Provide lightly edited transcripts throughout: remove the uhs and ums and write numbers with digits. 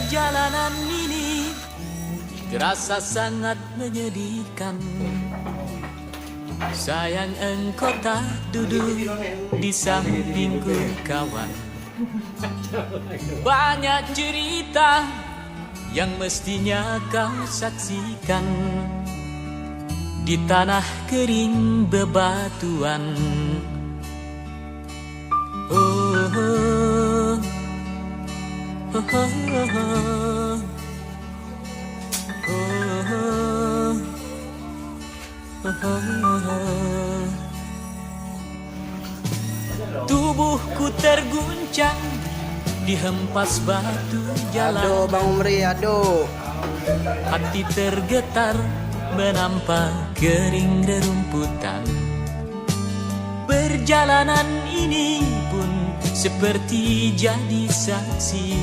Perjalanan ini terasa sangat menyedihkan. Sayang engkau tak duduk di sampingku kawan. Banyak cerita yang mestinya kau saksikan di tanah kering bebatuan. Oh, oh, oh, oh, oh. Tubuhku terguncang dihempas batu jalan. Aduh Bang Umri, aduh. Hati tergetar menampak kering rerumputan. Perjalanan ini pun seperti jadi saksi.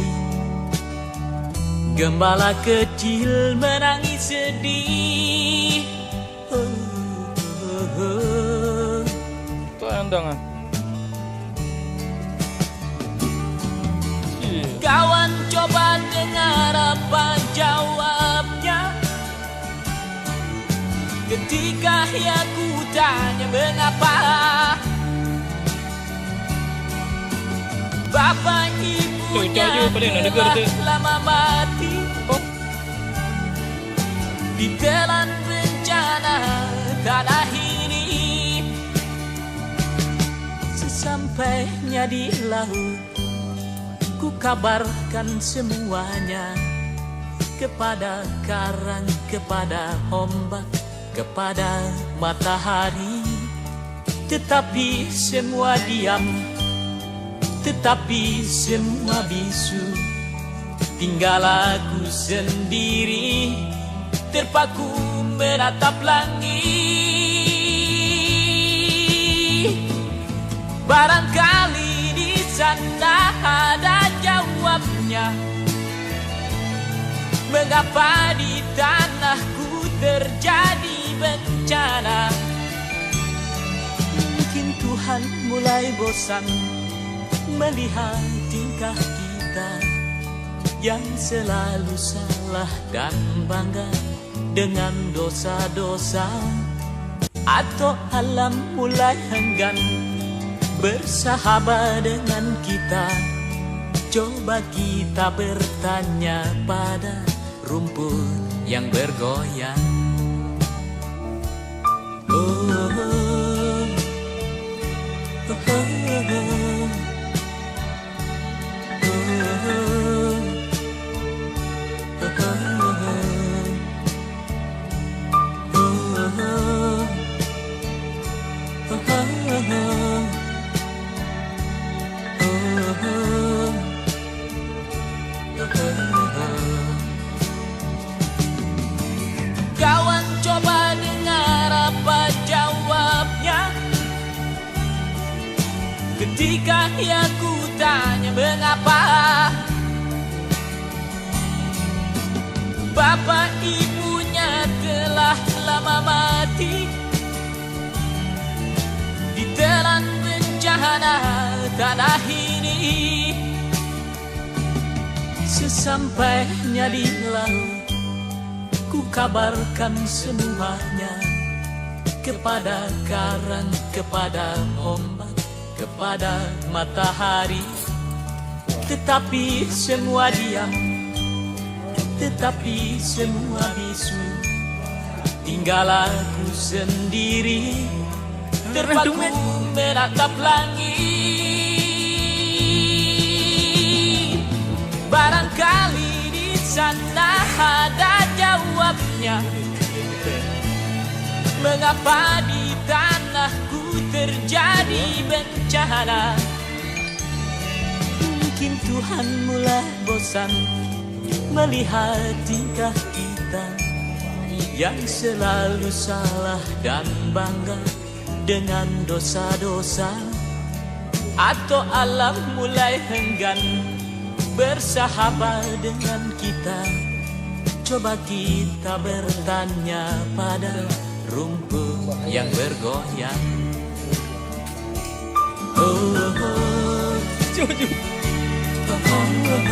Gembala kecil menangis sedih. Itu andangan. Kawan coba dengar apa jawabnya ketika aku tanya mengapa bapak ibunya telah lama mati ditelan bencana tanah ini. Sesampainya di laut ku kabarkan semuanya kepada karang, kepada ombak, kepada matahari. Tetapi semua diam, tetapi semua bisu. Tinggal aku sendiri terpaku menatap langit. Barangkali di sana ada jawabnya. Mengapa di tanahku terjadi bencana? Mungkin Tuhan mulai bosan melihat tingkah kita yang selalu salah dan bangga dengan dosa-dosa. Atau alam mulai enggan bersahabat dengan kita. Coba kita bertanya pada rumput yang bergoyang. Oh, oh, oh, oh, oh. Kawan coba dengar apa jawabnya ketika aku tanya mengapa bapak ibunya telah lama mati ditelan bencana tanah ini. Sesampainya di laut ku kabarkan semuanya kepada karang, kepada ombak, kepada matahari. Tetapi semua diam, tetapi semua bisu. Tinggal aku sendiri terpaku menatap langit. Barangkali di sana ada jawabnya. Mengapa di tanahku terjadi bencana? Mungkin Tuhan mulai bosan melihat tingkah kita yang selalu salah dan bangga dengan dosa-dosa. Atau alam mulai enggan bersahabat dengan kita. Coba kita bertanya pada rumput yang bergoyang. Oh, oh, oh. Oh, oh, oh.